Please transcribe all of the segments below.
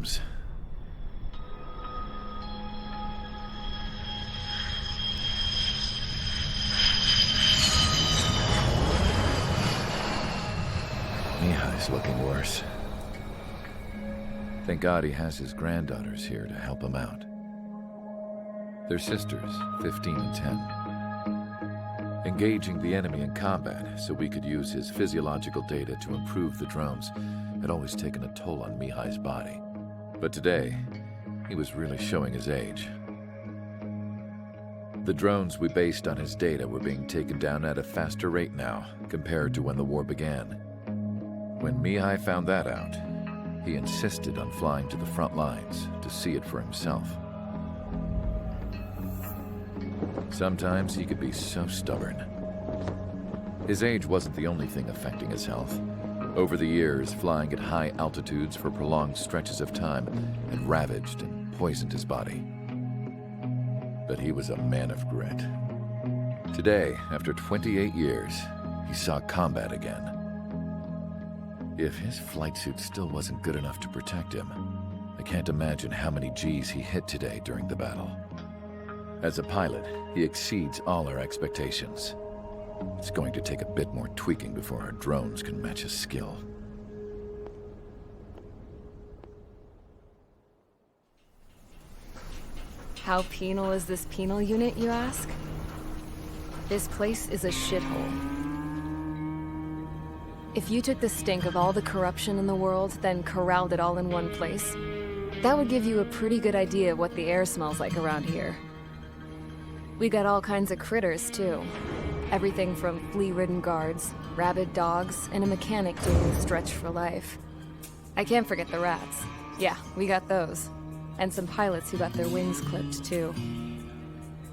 seems. Mihai's looking worse. Thank God he has his granddaughters here to help him out. They're sisters, 15 and 10. Engaging the enemy in combat so we could use his physiological data to improve the drones had always taken a toll on Mihai's body. But today, he was really showing his age. The drones we based on his data were being taken down at a faster rate now compared to when the war began. When Mihai found that out, he insisted on flying to the front lines to see it for himself. Sometimes he could be so stubborn. His age wasn't the only thing affecting his health. Over the years, flying at high altitudes for prolonged stretches of time had ravaged and poisoned his body. But he was a man of grit. Today, after 28 years, he saw combat again. If his flight suit still wasn't good enough to protect him, I can't imagine how many Gs he hit today during the battle. As a pilot, he exceeds all our expectations. It's going to take a bit more tweaking before our drones can match his skill. How penal is this penal unit, you ask? This place is a shithole. If you took the stink of all the corruption in the world, then corralled it all in one place, that would give you a pretty good idea of what the air smells like around here. We got all kinds of critters, too. Everything from flea-ridden guards, rabid dogs, and a mechanic doing the stretch for life. I can't forget the rats. Yeah, we got those. And some pilots who got their wings clipped, too.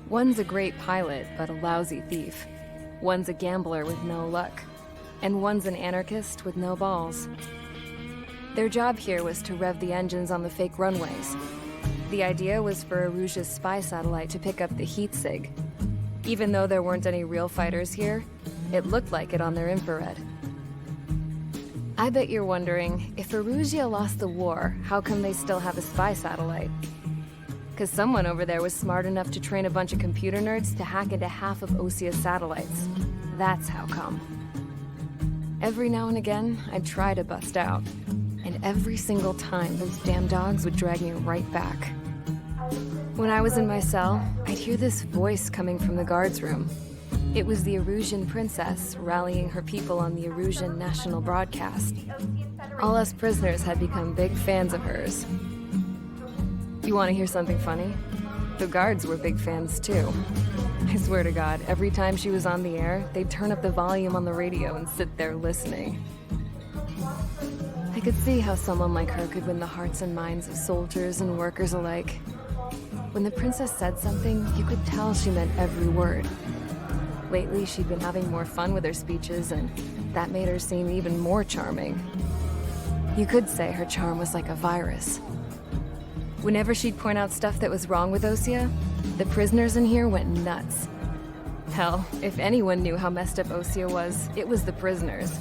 One's a great pilot, but a lousy thief. One's a gambler with no luck. And one's an anarchist with no balls. Their job here was to rev the engines on the fake runways. The idea was for Aruja's spy satellite to pick up the Ynxg. Even though there weren't any real fighters here, it looked like it on their infrared. I bet you're wondering, if Aruja lost the war, how come they still have a spy satellite? Because someone over there was smart enough to train a bunch of computer nerds to hack into half of Osia's satellites. That's how come. Every now and again, I'd try to bust out. And every single time, those damn dogs would drag me right back. When I was in my cell, I'd hear this voice coming from the guards room. It was the Arusian princess rallying her people on the Arusian national broadcast. All us prisoners had become big fans of hers. You want to hear something funny? The guards were big fans too. I swear to God, every time she was on the air, they'd turn up the volume on the radio and sit there listening. I could see how someone like her could win the hearts and minds of soldiers and workers alike. When the princess said something, you could tell she meant every word. Lately, she'd been having more fun with her speeches, and that made her seem even more charming. You could say her charm was like a virus. Whenever she'd point out stuff that was wrong with Osia, the prisoners in here went nuts. Hell, if anyone knew how messed up Osia was, it was the prisoners.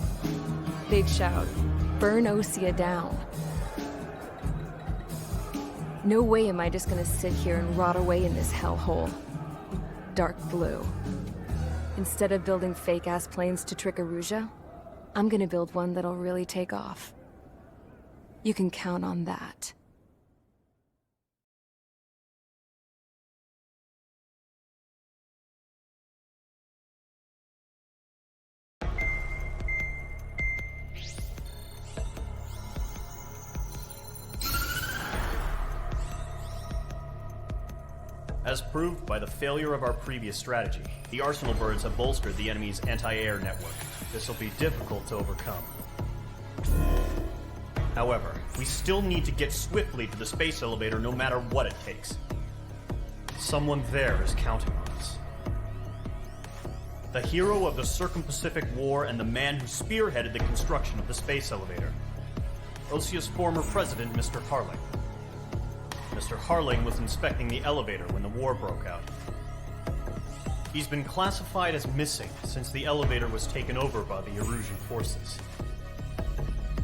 They'd shout, "Burn Osia down." No way am I just gonna sit here and rot away in this hellhole. Dark blue. Instead of building fake-ass planes to trick Aruja, I'm gonna build one that'll really take off. You can count on that. As proved by the failure of our previous strategy, the Arsenal birds have bolstered the enemy's anti-air network. This will be difficult to overcome. However, we still need to get swiftly to the space elevator no matter what it takes. Someone there is counting on us. The hero of the Circum-Pacific War and the man who spearheaded the construction of the space elevator. Osia's former president, Mr. Harling. Mr. Harling was inspecting the elevator when the war broke out. He's been classified as missing since the elevator was taken over by the Erusian forces.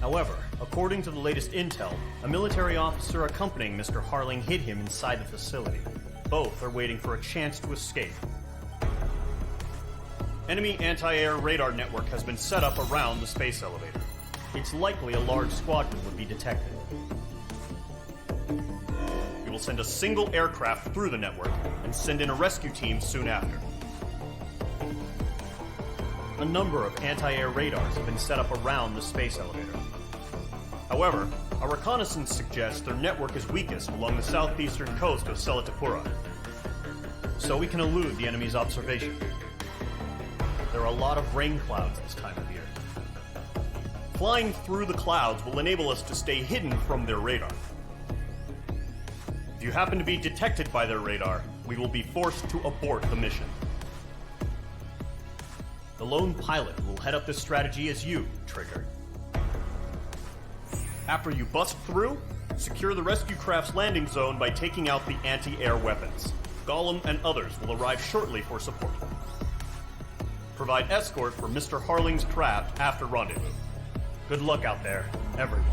However, According to the latest intel, a military officer accompanying Mr. Harling hid him inside the facility. Both are waiting for a chance to escape. Enemy anti-air radar network has been set up around the space elevator. It's likely a large squadron would be detected. We will send a single aircraft through the network and send in a rescue team soon after. A number of anti-air radars have been set up around the space elevator. However, our reconnaissance suggests their network is weakest along the southeastern coast of Selatapura, so we can elude the enemy's observation. There are a lot of rain clouds this time of year. Flying through the clouds will enable us to stay hidden from their radar. If you happen to be detected by their radar, we will be forced to abort the mission. The lone pilot who will head up this strategy is you, Trigger. After you bust through, secure the rescue craft's landing zone by taking out the anti-air weapons. Gollum and others will arrive shortly for support. Provide escort for Mr. Harling's craft after rendezvous. Good luck out there, everyone.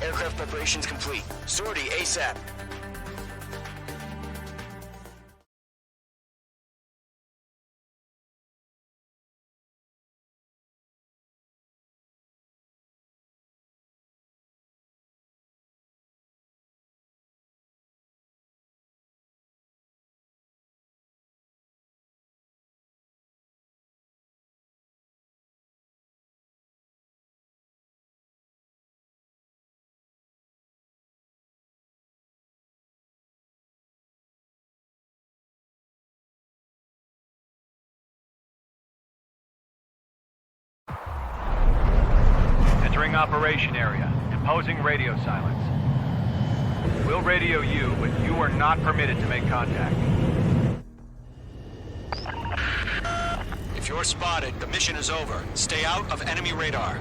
Aircraft preparations complete. Sortie ASAP. Entering operation area. Imposing radio silence. We'll radio you, but you are not permitted to make contact. If you're spotted, the mission is over. Stay out of enemy radar.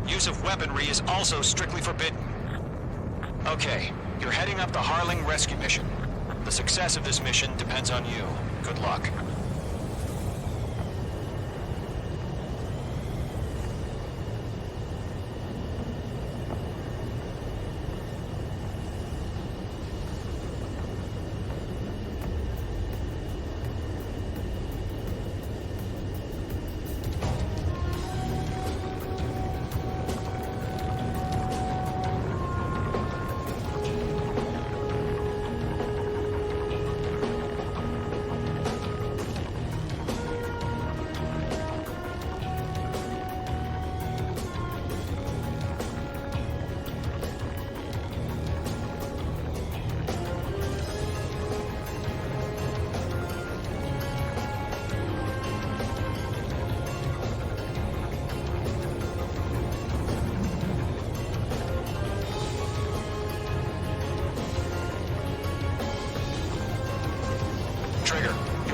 Use of weaponry is also strictly forbidden. Okay, you're heading up the Harling rescue mission. The success of this mission depends on you. Good luck.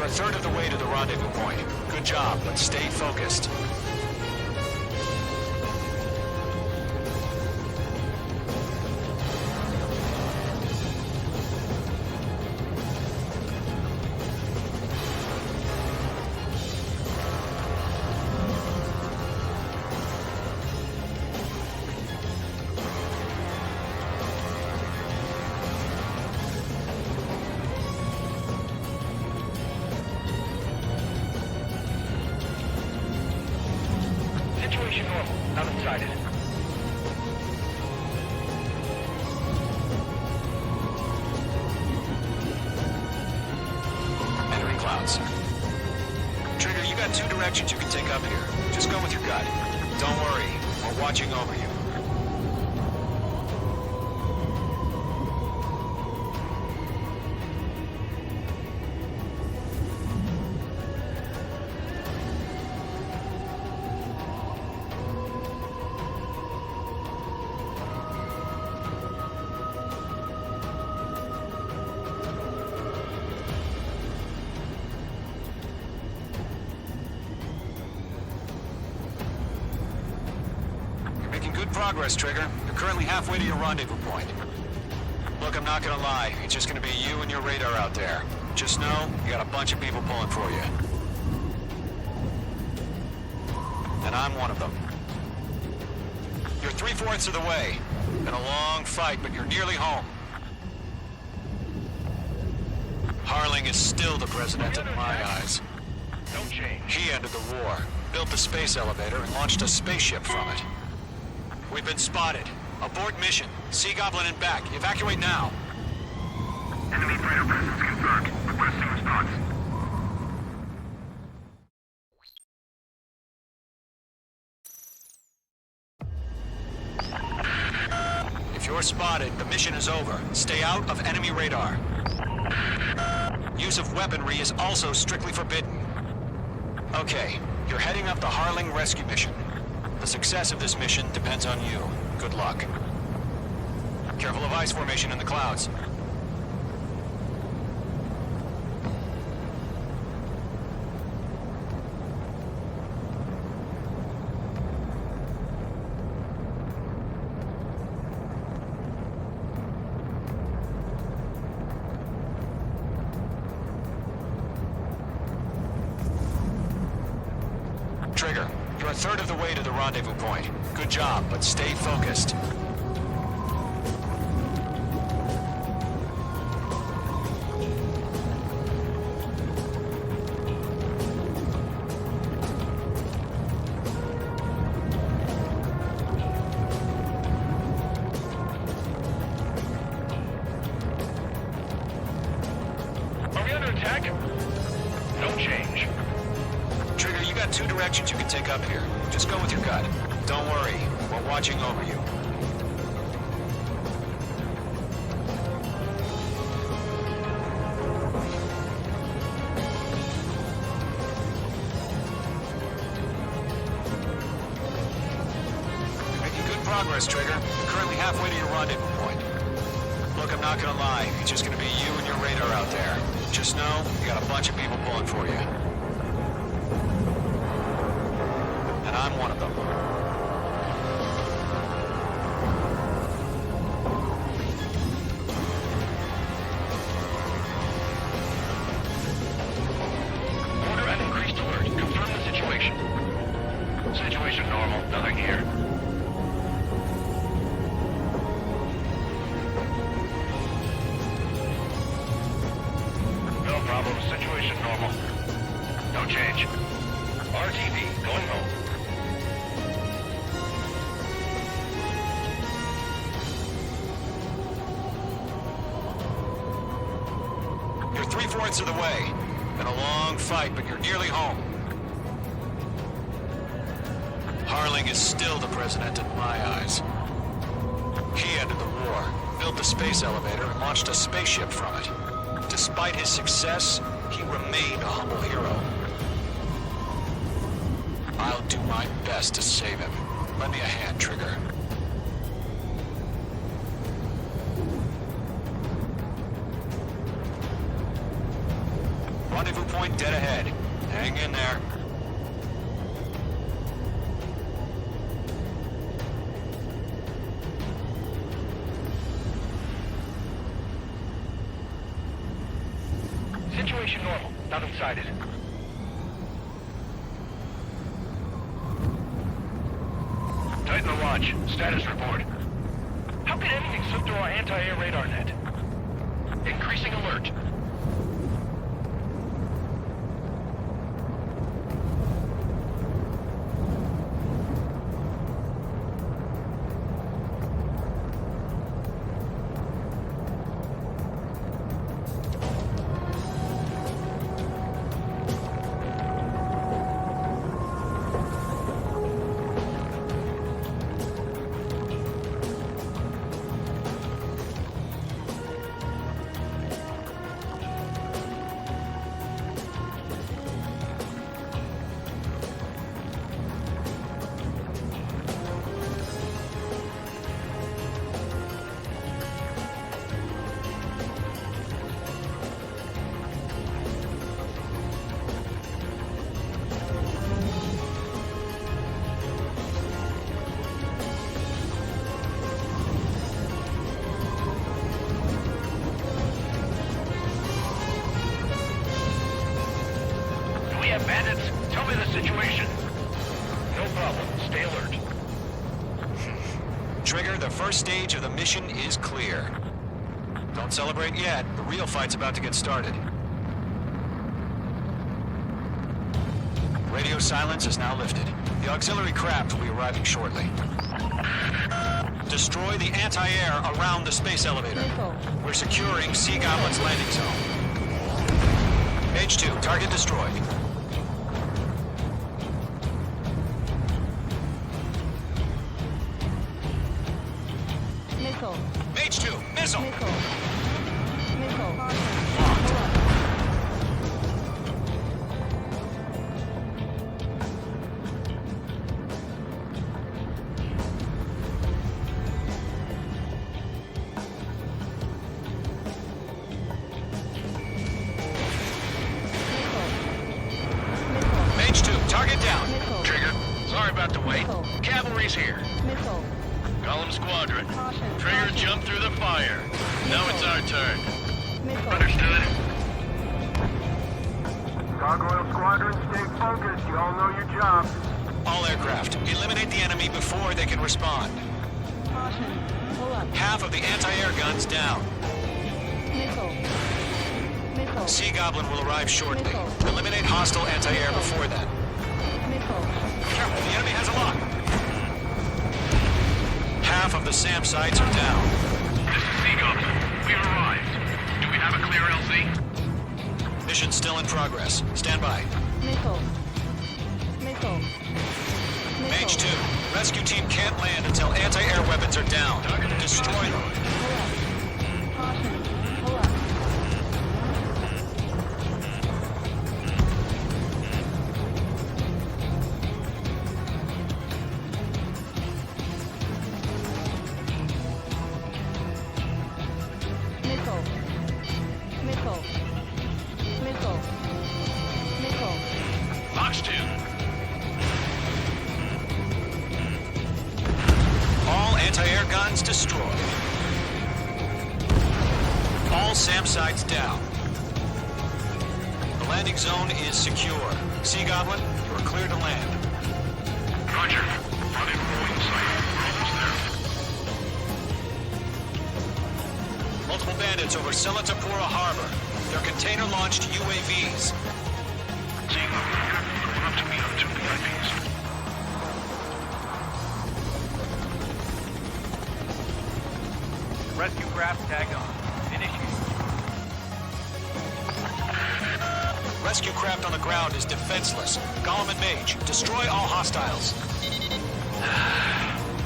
You're a third of the way to the rendezvous point. Good job, but stay focused. Situation normal. Nothing sighted. Entering clouds. Trigger, you got two directions you can take up here. Just go with your gut. Don't worry, we're watching over you. Making good progress, Trigger. You're currently halfway to your rendezvous point. Look, I'm not gonna lie. It's just gonna be you and your radar out there. Just know, you got a bunch of people pulling for you. And I'm one of them. You're 3/4 of the way. Been a long fight, but you're nearly home. Harling is still the president in my eyes. Don't change. He ended the war, built the space elevator, and launched a spaceship from it. We've been spotted. Abort mission. Sea Goblin and back. Evacuate now. Enemy predator presence confirmed. Requesting response. If you're spotted, the mission is over. Stay out of enemy radar. Use of weaponry is also strictly forbidden. Okay, you're heading up the Harling rescue mission. The success of this mission depends on you. Good luck. Careful of ice formation in the clouds. Trigger, you're a third of the way to the rendezvous point. Good job, but stay focused. Are we under attack? Don't change. Trigger, you got two directions you can take up here. Just go with your gut. Don't worry, we're watching over you. You're making good progress, Trigger. You're currently halfway to your rendezvous point. Look, I'm not gonna lie. It's just gonna be you and your radar out there. Just know, you got a bunch of people pulling for you. And I'm one of them. Order an increased alert. Confirm the situation. Situation normal. Nothing here. No problem. Situation normal. No change. RTV, going home. You're 3/4 of the way. Been a long fight, but you're nearly home. Harling is still the president in my eyes. He ended the war, built the space elevator, and launched a spaceship from it. Despite his success, he remained a humble hero. I'll do my best to save him. Lend me a hand, Trigger. Rendezvous point dead ahead. Hang in there. Situation normal. Nothing sighted. Tighten the watch. Status report. How could anything slip through our anti-air radar net? Increasing alert. Bandits, tell me the situation. No problem. Stay alert. Trigger, the first stage of the mission is clear. Don't celebrate yet. The real fight's about to get started. Radio silence is now lifted. The auxiliary craft will be arriving shortly. Destroy the anti-air around the space elevator. We're securing Sea Goblin's landing zone. H2, target destroyed. Mage 2, missile! Mage 2, target down. Trigger, sorry about the wait. Cavalry's here. Column Squadron. Trigger jumped through the fire. Now it's our turn. Understood. Gargoyle Squadron, stay focused. You all know your job. All aircraft, eliminate the enemy before they can respond. Half of the anti-air guns down. Sea Goblin will arrive shortly. Eliminate hostile anti-air before then. Careful, the enemy has a lock. Half of the SAM sites are down. This is Sea Goblin. We've arrived. Do we have a clear LZ? Mission still in progress. Stand by. Mage 2, rescue team can't land until anti-air weapons are down. Destroy them. Box 2. All anti-air guns destroyed. All SAM sites down. The landing zone is secure. Sea Goblin, you are clear to land. Roger. Rendezvous in sight. We're almost there. Multiple bandits over Selatapura Harbor. They're container-launched UAVs. Sea Goblin here. Going up to meet up 2 VIPs. Rescue craft tagged on. Initiate. Rescue craft on the ground is defenseless. Golem and Mage, destroy all hostiles.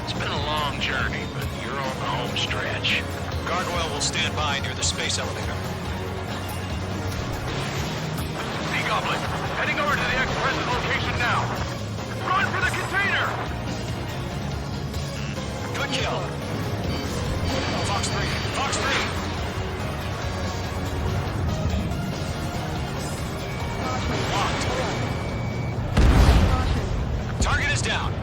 It's been a long journey, but you're on the home stretch. Gargoyle will stand by near the space elevator. Sea Goblin, heading over to the present location now. Run for the container! Good kill. Fox 3, Fox 3. Locked. Target is down.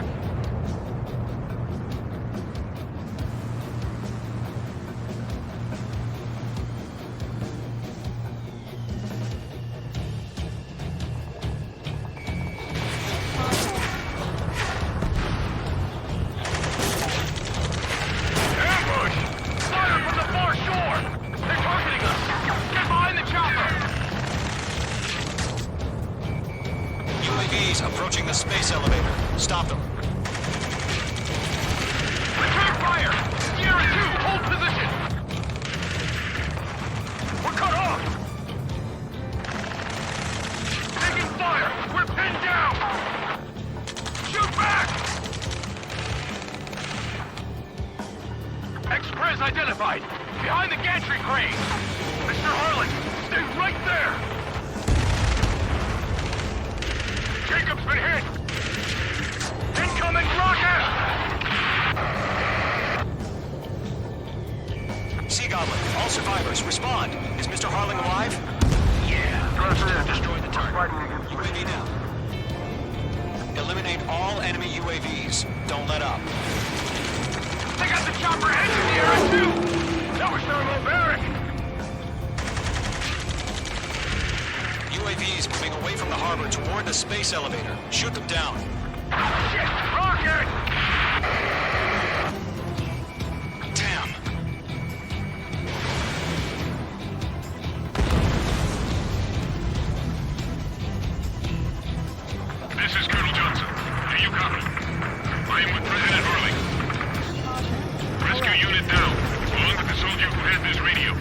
Ambush! Fire from the far shore! They're targeting us! Get behind the chopper! UAVs approaching the space elevator. Stop them. Return fire! Sierra 2, hold position! We're cut off! Taking fire! We're pinned down! Shoot back! Express identified! Behind the gantry crane! Mr. Harlan, stay right there! Jacob's been hit! Incoming rocket! Sea Goblin, all survivors, respond. Is Mr. Harling alive? Yeah, destroy the target. Fighting against UAV down. Eliminate all enemy UAVs. Don't let up. They got the chopper headed Sierra 2! That was thermobaric! UAVs moving away from the harbor toward the space elevator. Shoot them down. Shit! Rocket! Damn. This is Colonel Johnson. Do you copy? I am with President Harling. Rescue unit down, along with the soldier who had this radio.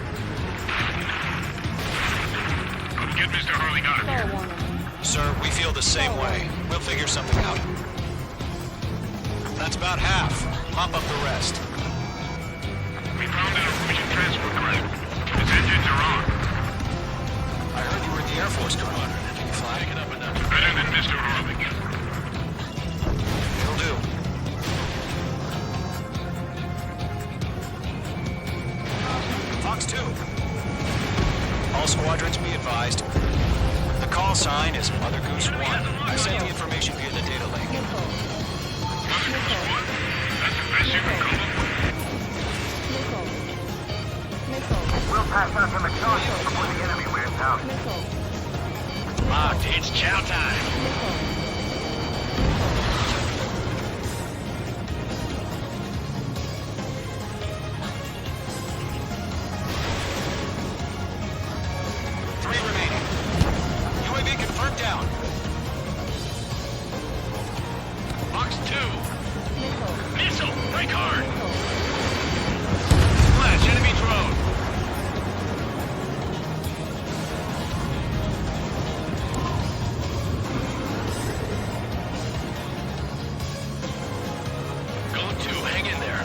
Go get Mr. Harling out of here. Sir, we feel the same way. We'll figure something out. That's about half. Mop up the rest. We found an Norwegian transport craft. Its engines are on. I heard you were in the Air Force, Colonel. Can you fly? Take it up a notch. Better than Mr. Harling. It'll do. Fox 2. All squadrons be advised. The call sign is Mother Goose 1. I sent the information via the data link. That's the best you can come up with. We'll pass out some exhaustion before the enemy wears out. Locked, it's chow time. Three remaining. UAV confirmed down. Fox 2. Missile, break hard. Flash, enemy drone. Go 2, hang in there.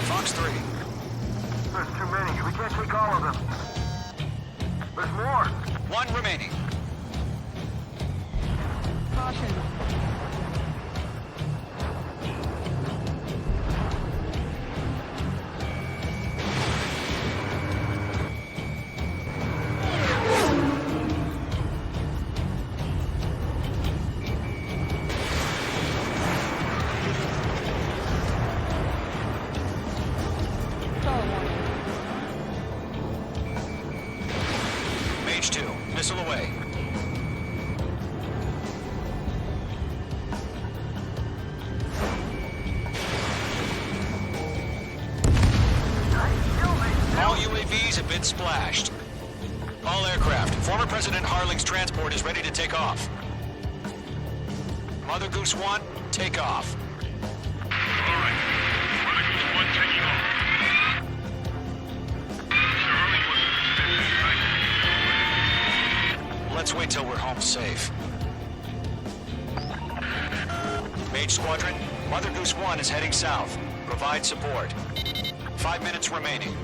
Fox 3. There's too many. We can't take all of them. There's more. One remaining. Mage 2, missile away. All UAVs have been splashed. All aircraft, former President Harling's transport is ready to take off. Mother Goose 1, take off. All right. Mother Goose 1 taking off. Mr. Harling wasn't Let's wait till we're home safe. Mage Squadron, Mother Goose 1 is heading south. Provide support. 5 minutes remaining.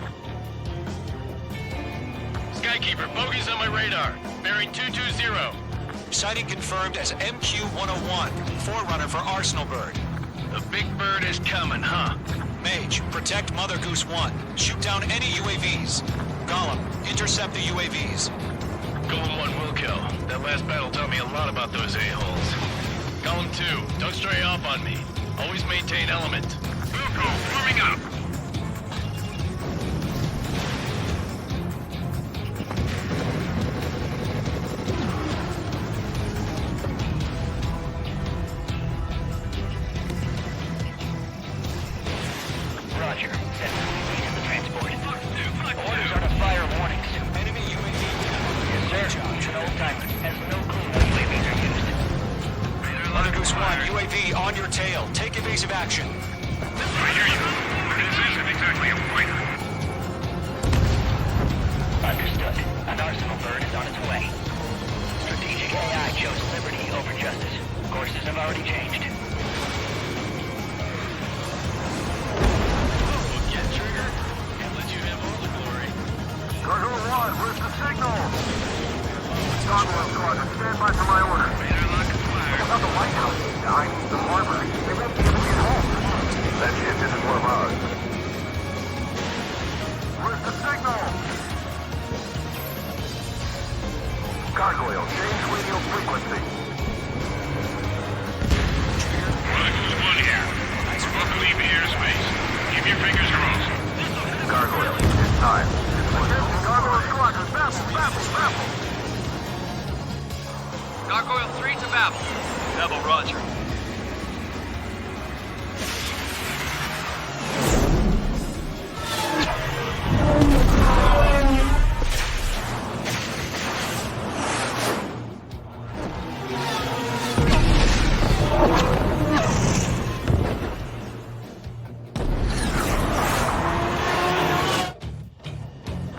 Sky Skykeeper, bogeys on my radar. Bearing 220. Sighting confirmed as MQ-101, forerunner for Arsenal Bird. The big bird is coming, huh? Mage, protect Mother Goose 1. Shoot down any UAVs. Gollum, intercept the UAVs. Golem 1 will kill. That last battle taught me a lot about those a-holes. Golem 2, don't stray off on me. Always maintain element. Wilco, forming up. Roger. Send UAV to the transport. Orders are to fire warnings. Enemy UAV. Yes, sir. It's an old-timer. Has no clue what UAVs are used. Mother Goose 1, UAV on your tail. Take evasive action. I hear you. This isn't exactly a fighter. Understood. An Arsenal Bird is on its way. Strategic AI chose liberty over justice. Courses have already changed. Get trigger. Can't let you have all the glory. Cargo 1, where's the signal? Convoy squadron, stand by for my order. Radar lock acquired. About the White House. I mean, the harbor. They won't be able to get home. That ship isn't one of ours. Where's the signal? Gargoyle, change radio frequency. Mother Goose 1 here. Welcome to leave airspace. Keep your fingers crossed. Gargoyle, it's time. Gargoyle squadron, baffle. Gargoyle 3 to Babel. Double roger.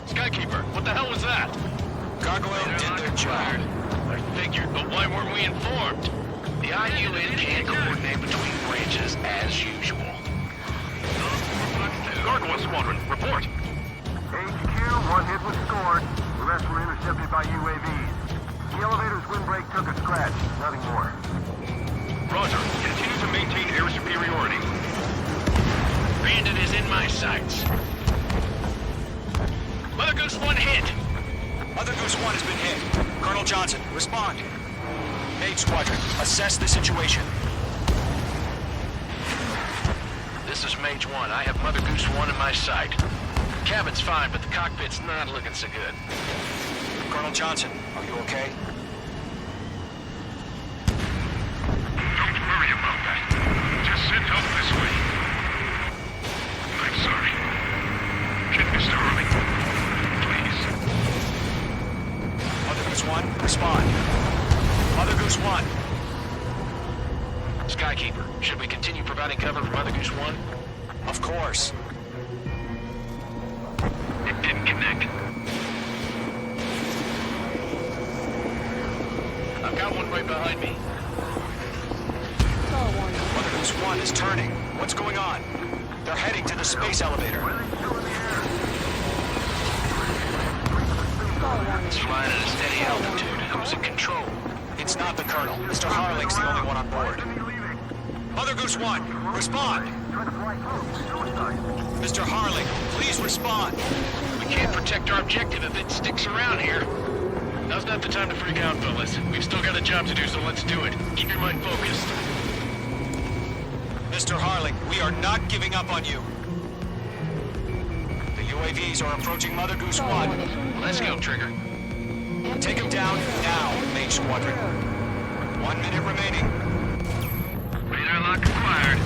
Skykeeper, what the hell was that? Gargoyle did their job. I figured, but why weren't we informed? The IUN can't coordinate between branches as usual. Gargoyle Squadron, report. HQ, one hit was scored. The rest were intercepted by UAVs. The elevator's windbreak took a scratch, nothing more. Roger. Continue to maintain air superiority. Bandit is in my sights. Mother Goose 1 hit. Mother Goose 1 has been hit. Colonel Johnson, respond. Mage Squadron, assess the situation. This is Mage 1. I have Mother Goose 1 in my sight. Cabin's fine, but the cockpit's not looking so good. Colonel Johnson, are you okay? Don't worry about that. Just send help this way. I'm sorry. Get Mr. Harley. Please. Mother Goose 1, respond. Mother Goose 1. Skykeeper, should we continue providing cover for Mother Goose 1? Of course. It didn't connect. I've got one right behind me. Mother Goose 1 is turning. What's going on? They're heading to the space elevator. It's flying at a steady altitude. Who's in control? It's not the Colonel. Mr. Harling's the only one on board. Mother Goose 1, respond. Mr. Harling, please respond. We can't protect our objective if it sticks around here. Now's not the time to freak out, fellas. We've still got a job to do, so let's do it. Keep your mind focused. Mr. Harling, we are not giving up on you. The UAVs are approaching Mother Goose 1. Let's go, Trigger. Take him down now, Mage Squadron. 1 minute remaining. Radar lock acquired.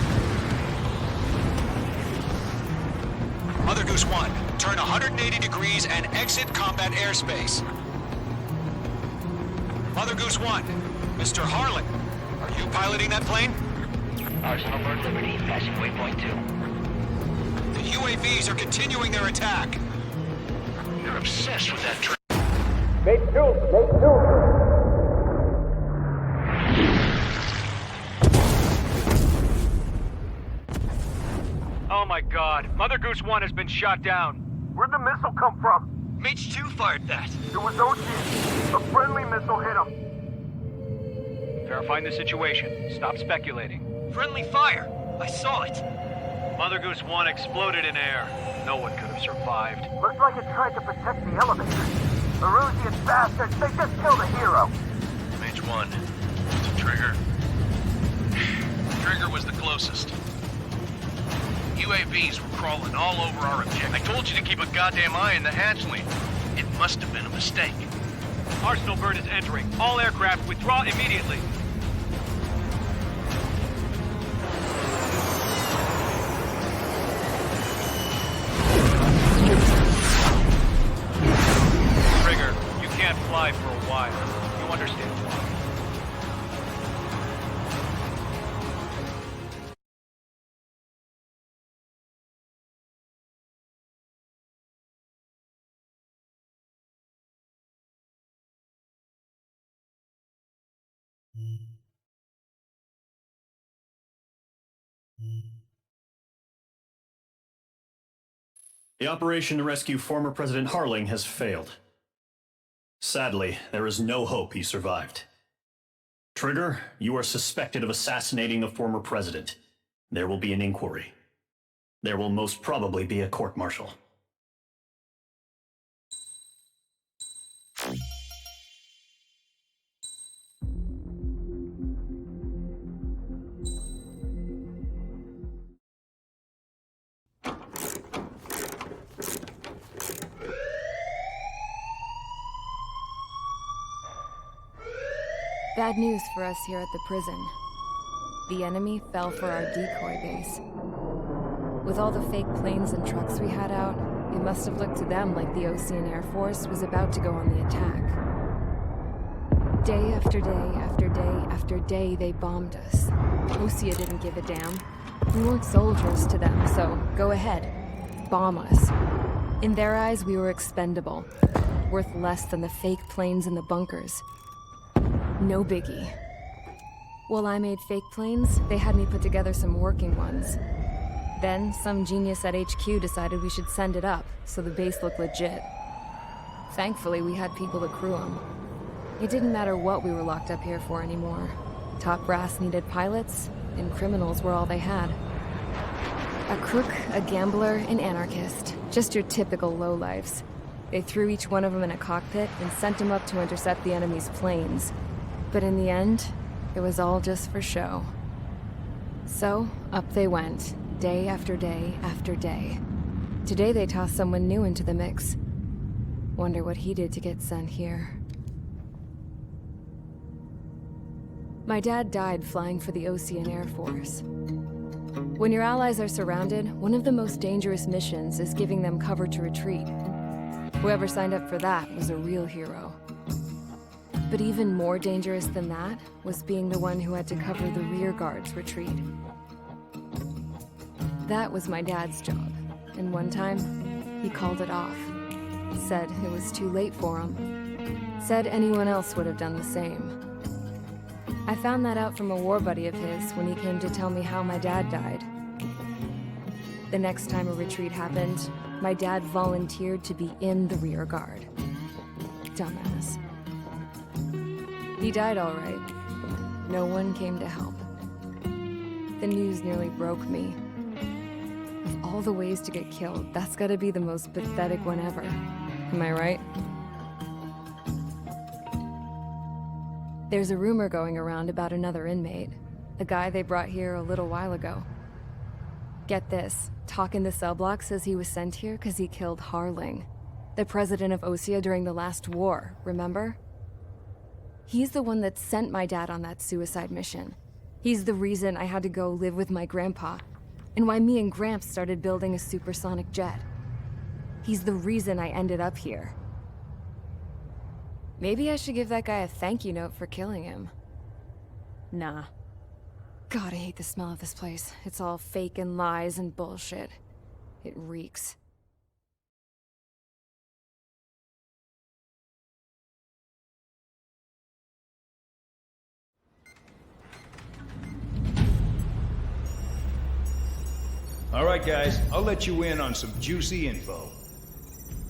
Mother Goose 1, turn 180 degrees and exit combat airspace. Mother Goose 1, Mr. Harling, are you piloting that plane? Arsenal Bird Liberty, passing waypoint 2. The UAVs are continuing their attack. You're obsessed with that train. Oh my god, Mother Goose 1 has been shot down. Where'd the missile come from? Mage 2 fired that. It was OC. A friendly missile hit him. Verifying the situation. Stop speculating. Friendly fire. I saw it. Mother Goose 1 exploded in air. No one could have survived. Looks like it tried to protect the elevator. The Rusian bastards, they just killed a hero. Mage 1. It's a Trigger. Trigger was the closest. UAVs were crawling all over our objective. I told you to keep a goddamn eye in the hatchling. It must have been a mistake. Arsenal bird is entering. All aircraft withdraw immediately. Trigger, you can't fly for a while. You understand why. The operation to rescue former President Harling has failed. Sadly, there is no hope he survived. Trigger, you are suspected of assassinating the former president. There will be an inquiry. There will most probably be a court-martial. Bad news for us here at the prison. The enemy fell for our decoy base. With all the fake planes and trucks we had out, it must have looked to them like the Ocean Air Force was about to go on the attack. Day after day after day after day, they bombed us. Osea didn't give a damn. We weren't soldiers to them, so go ahead. Bomb us. In their eyes, we were expendable. Worth less than the fake planes in the bunkers. No biggie. While I made fake planes, they had me put together some working ones. Then, some genius at HQ decided we should send it up, so the base looked legit. Thankfully, we had people to crew them. It didn't matter what we were locked up here for anymore. Top brass needed pilots, and criminals were all they had. A crook, a gambler, an anarchist. Just your typical lowlifes. They threw each one of them in a cockpit and sent them up to intercept the enemy's planes. But in the end, it was all just for show. So, up they went, day after day after day. Today they tossed someone new into the mix. Wonder what he did to get sent here. My dad died flying for the Ocean Air Force. When your allies are surrounded, one of the most dangerous missions is giving them cover to retreat. Whoever signed up for that was a real hero. But even more dangerous than that was being the one who had to cover the rear guard's retreat. That was my dad's job, and one time, he called it off. Said it was too late for him. Said anyone else would have done the same. I found that out from a war buddy of his when he came to tell me how my dad died. The next time a retreat happened, my dad volunteered to be in the rear guard. Dumbass. He died all right. No one came to help. The news nearly broke me. Of all the ways to get killed, that's gotta be the most pathetic one ever. Am I right? There's a rumor going around about another inmate. A guy they brought here a little while ago. Get this, talk in the cell block says he was sent here because he killed Harling, the president of Osea during the last war, remember? He's the one that sent my dad on that suicide mission. He's the reason I had to go live with my grandpa, and why me and Gramps started building a supersonic jet. He's the reason I ended up here. Maybe I should give that guy a thank you note for killing him. Nah. God, I hate the smell of this place. It's all fake and lies and bullshit. It reeks. All right, guys, I'll let you in on some juicy info.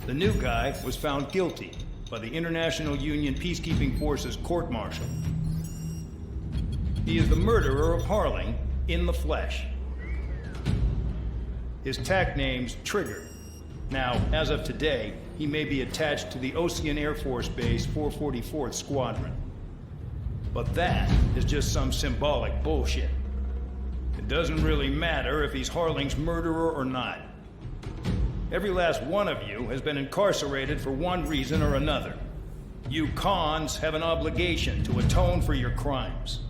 The new guy was found guilty by the International Union Peacekeeping Forces court-martial. He is the murderer of Harling in the flesh. His TAC name's Trigger. Now, as of today, he may be attached to the Ocean Air Force Base 444th Squadron. But that is just some symbolic bullshit. It doesn't really matter if he's Harling's murderer or not. Every last one of you has been incarcerated for one reason or another. You cons have an obligation to atone for your crimes.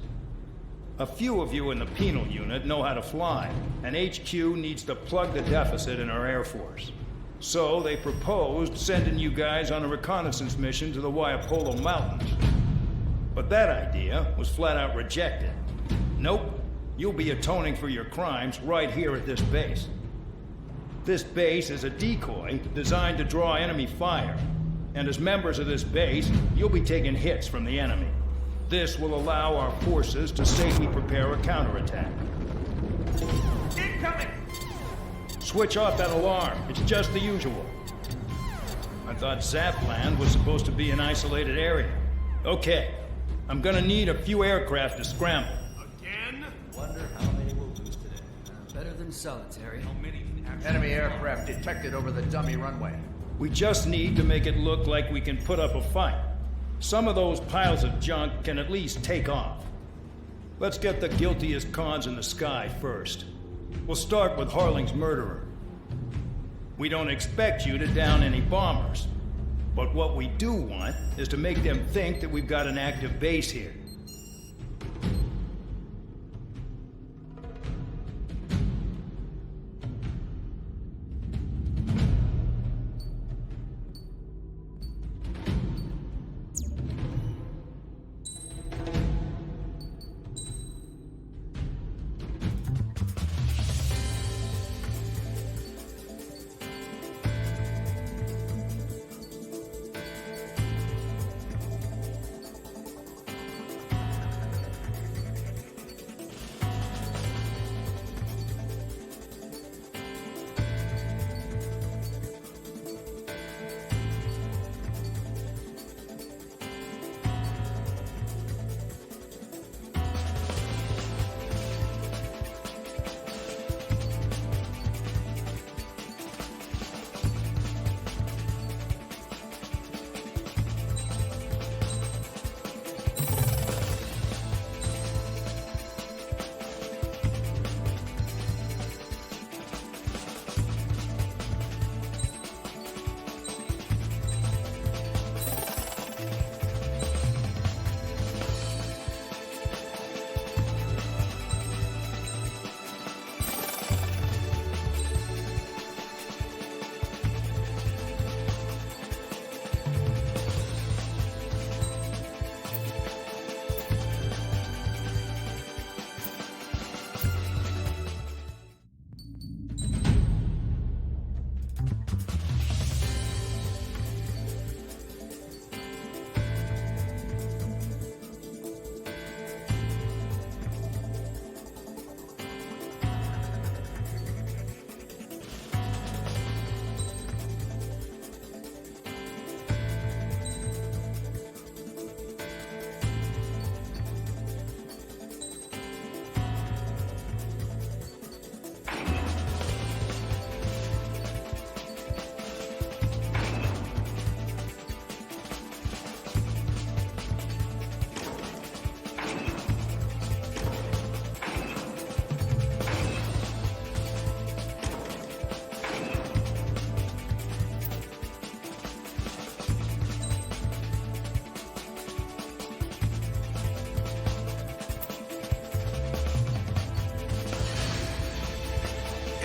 A few of you in the penal unit know how to fly, and HQ needs to plug the deficit in our Air Force. So they proposed sending you guys on a reconnaissance mission to the Waiapolo Mountains. But that idea was flat out rejected. Nope, you'll be atoning for your crimes right here at this base. This base is a decoy designed to draw enemy fire. And as members of this base, you'll be taking hits from the enemy. This will allow our forces to safely prepare a counterattack. Incoming! Switch off that alarm. It's just the usual. I thought Zapland was supposed to be an isolated area. Okay, I'm gonna need a few aircraft to scramble. Again? Wonder how many we'll lose today. Better than solitary. How many? Enemy aircraft detected over the dummy runway. We just need to make it look like we can put up a fight. Some of those piles of junk can at least take off. Let's get the guiltiest cons in the sky first. We'll start with Harling's murderer. We don't expect you to down any bombers. But what we do want is to make them think that we've got an active base here.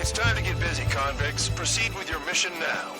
It's time to get busy, convicts. Proceed with your mission now.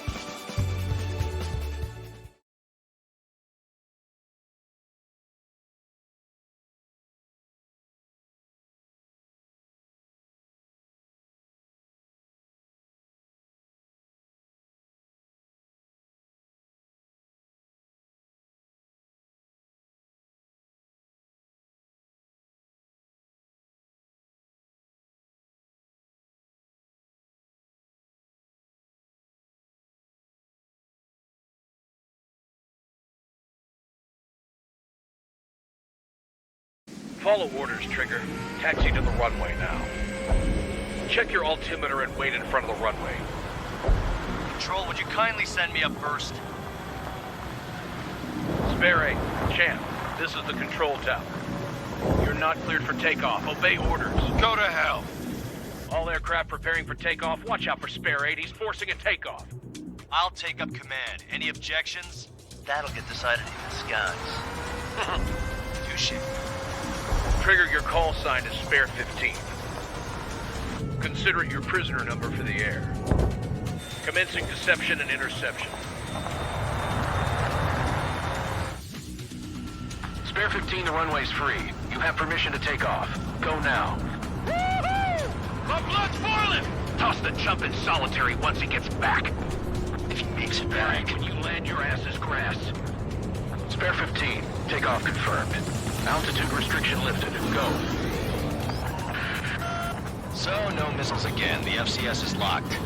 Follow orders, Trigger. Taxi to the runway now. Check your altimeter and wait in front of the runway. Control, would you kindly send me up first? Spare 8, Champ, this is the control tower. You're not cleared for takeoff. Obey orders. Go to hell. All aircraft preparing for takeoff. Watch out for Spare 8. He's forcing a takeoff. I'll take up command. Any objections? That'll get decided in the skies. Touche. Trigger, your call sign is Spare 15. Consider it your prisoner number for the air. Commencing deception and interception. Spare 15, the runway's free. You have permission to take off. Go now. My blood's boiling! Toss the chump in solitary once he gets back. If he makes it back. When you land, your ass is grass. Spare 15, takeoff confirmed. Altitude restriction lifted. Go. So, no missiles again. The FCS is locked.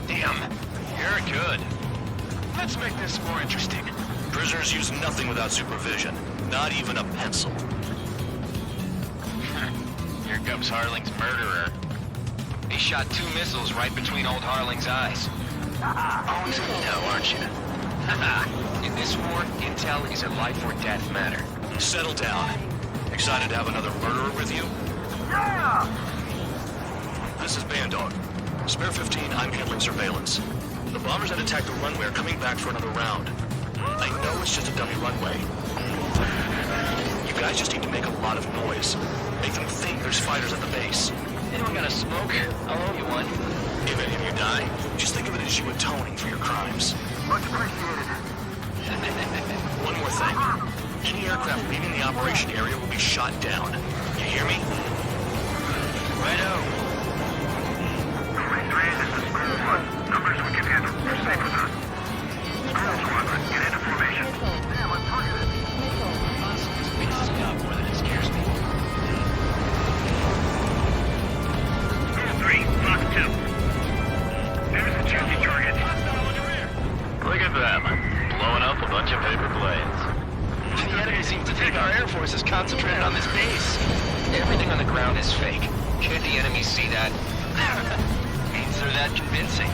Damn. You're good. Let's make this more interesting. Prisoners use nothing without supervision. Not even a pencil. Here comes Harling's murderer. He shot 2 missiles right between old Harling's eyes. Always in the know, aren't you? In this war, intel is a life or death matter. Settle down. Excited to have another murderer with you? Yeah! This is Bandog. Spare 15, I'm handling surveillance. The bombers that attacked the runway are coming back for another round. I know it's just a dummy runway. You guys just need to make a lot of noise. Make them think there's fighters at the base. Anyone got a smoke? I'll owe you one. If any of you die, just think of it as you atoning for your crimes. Much appreciated. One more thing. Any aircraft leaving the operation area will be shot down. You hear me? Righto. This is Squirrel 1. Numbers we can handle. You're safe with us. Squirrel Squadron, get into formation. Damn, I'm targeted. This pisses me off more than it scares me. Squirrel 3, Fox 2. There's the choosy target. Look at them. Blowing up a bunch of paper planes. The enemy seems to think our Air Force is concentrated on this base. Everything on the ground is fake. Can't the enemy see that? Means they're that convincing.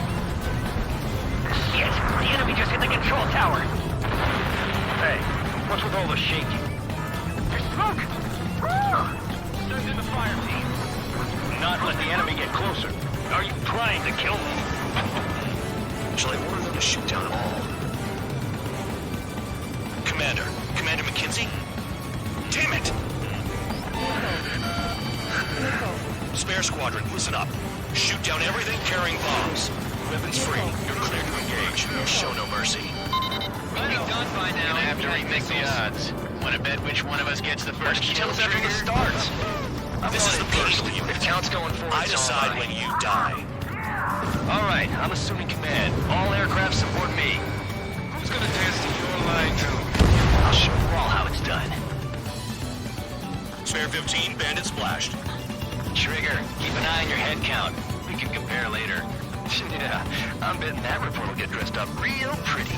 Shit! The enemy just hit the control tower! Hey, what's with all the shaking? There's smoke! Send in the fire team. Not let the enemy get closer. Are you trying to kill me? Shall I order them to shoot down all? Commander McKinsey? Damn it! Spare Squadron, listen up. Shoot down everything carrying bombs. Weapons free. You're clear to engage. Show no mercy. Be done by now. Gonna have to remake the odds. Wanna bet which one of us gets the first kill? Tell us after the starts. This is the personal unit. If count's going forward, I decide when you die. All right, I'm assuming command. All aircraft support me. Who's gonna dance to your line tune? I'll show you all how it's done. Spare 15, bandit splashed. Trigger, keep an eye on your head count. We can compare later. Yeah, I'm betting that report will get dressed up real pretty.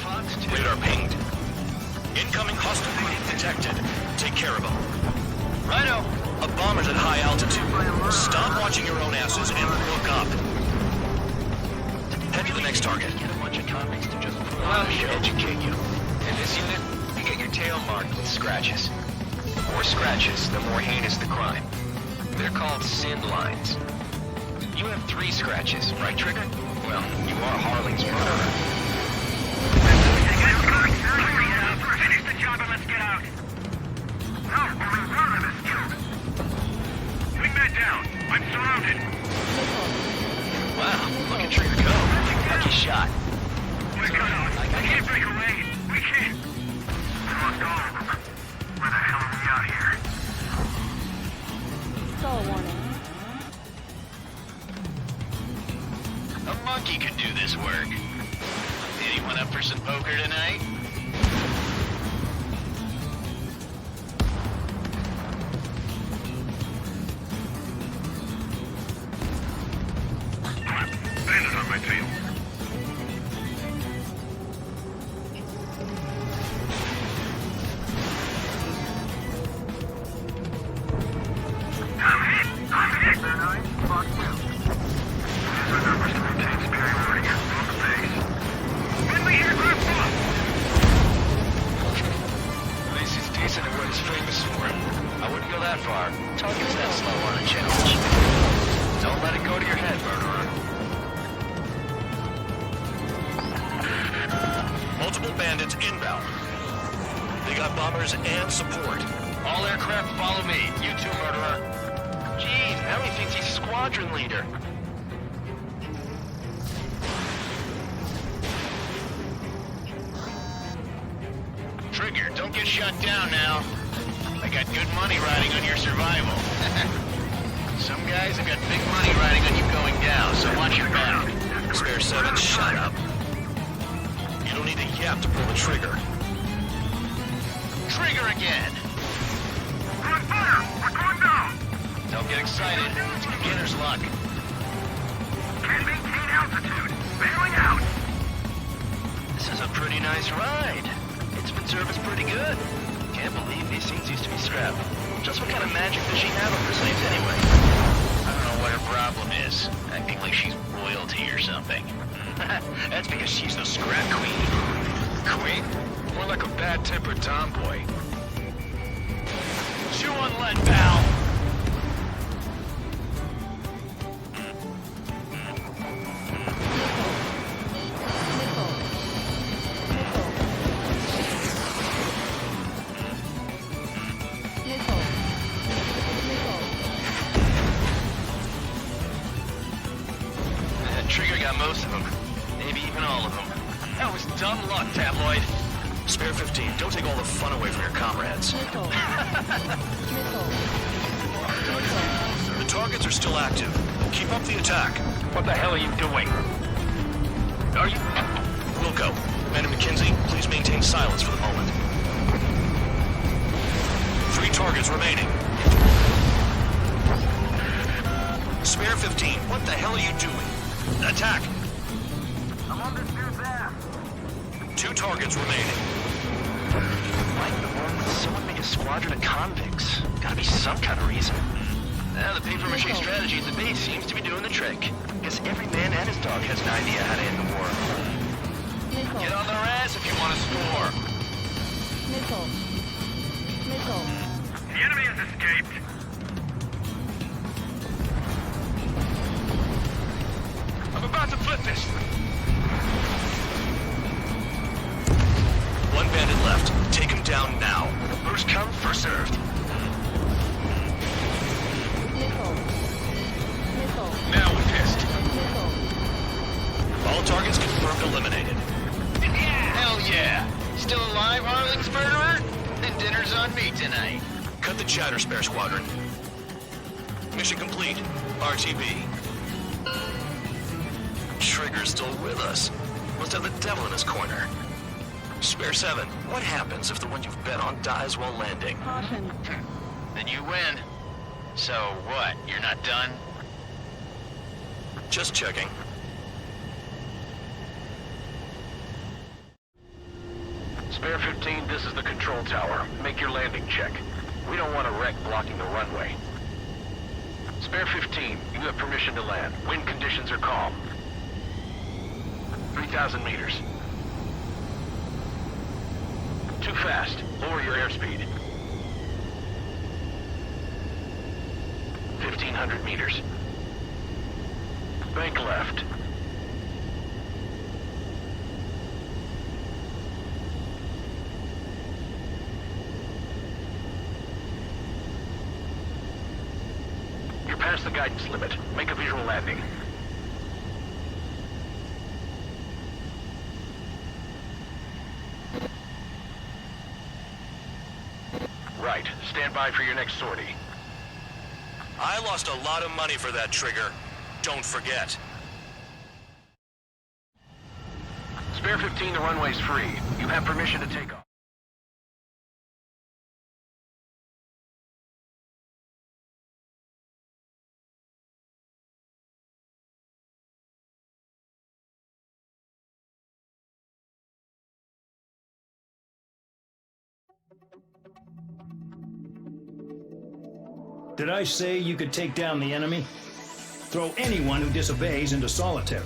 Fox 2. Radar pinged. Incoming hostile group detected. Take care of them. Righto. A bomber's at high altitude. Stop watching your own asses and look up. Head to the next target. Get a bunch of convicts to just allow me to educate you. In this unit, you get your tail marked with scratches. The more scratches, the more heinous the crime. They're called sin lines. You have 3 scratches, right, Trigger? Well, you are Harling's murderer. Finish the job and let's get out. No, only one of us killed. Wingman down. I'm surrounded. Wow, look at Trigger go. Lucky shot. We're cut off. I can't break away. We can't. We lost all of them. Where the hell are we out here? Stall warning. A monkey could do this work. Anyone up for some poker tonight? Bandit on my tail. that far. Target's that slow on a challenge. Don't let it go to your head, murderer. Multiple bandits inbound. They got bombers and support. All aircraft follow me. You too, murderer. Jeez, now he thinks he's squadron leader. Trigger, don't get shut down now. I got good money riding on your survival. Some guys have got big money riding on you going down, so watch your back. Spare 7, shut up. You don't need a yap to pull the trigger. Trigger again. We're on fire! We're going down! Don't get excited. It's beginner's luck. Can't maintain altitude. Bailing out! This is a pretty nice ride. Its service pretty good. Can't believe these things used to be scrapped. Just what kind of magic does she have up her sleeves anyway? I don't know what her problem is. Acting like she's royalty or something. That's because she's the scrap queen. Queen? More like a bad-tempered tomboy. Chew on lead, pal! Trigger got most of them. Maybe even all of them. That was dumb luck, Tabloid. Spare 15, don't take all the fun away from your comrades. The targets are still active. Keep up the attack. What the hell are you doing? Are you... Wilco, Commander McKenzie, please maintain silence for the moment. 3 targets remaining. Spare 15, what the hell are you doing? Attack! I'm on this dude's ass! 2 targets remaining. Why in the world would someone make a squadron of convicts? Gotta be some kind of reason. Now, the paper-mache strategy at the base seems to be doing the trick. Guess every man and his dog has an idea how to end the war. Get on their ass if you want to score. The enemy has escaped! I'm about to flip this. 1 bandit left. Take him down now. First come, first served. Now we're pissed. All targets confirmed eliminated. Hell yeah. Still alive, Harling's murderer? Then dinner's on me tonight. Cut the chatter, Spare Squadron. Mission complete. RTB. Trigger's still with us. Must have the devil in his corner. Spare 7, what happens if the one you've bet on dies while landing? Then you win. So what, you're not done? Just checking. Spare 15, this is the control tower. Make your landing check. We don't want a wreck blocking the runway. Spare 15, you have permission to land. Wind conditions are calm. 3,000 meters. Too fast. Lower your airspeed. 1,500 meters. Bank left. You're past the guidance limit. Make a visual landing. Right. Stand by for your next sortie. I lost a lot of money for that trigger. Don't forget. Spare 15, the runway's free. You have permission to take off. Did I say you could take down the enemy? Throw anyone who disobeys into solitary.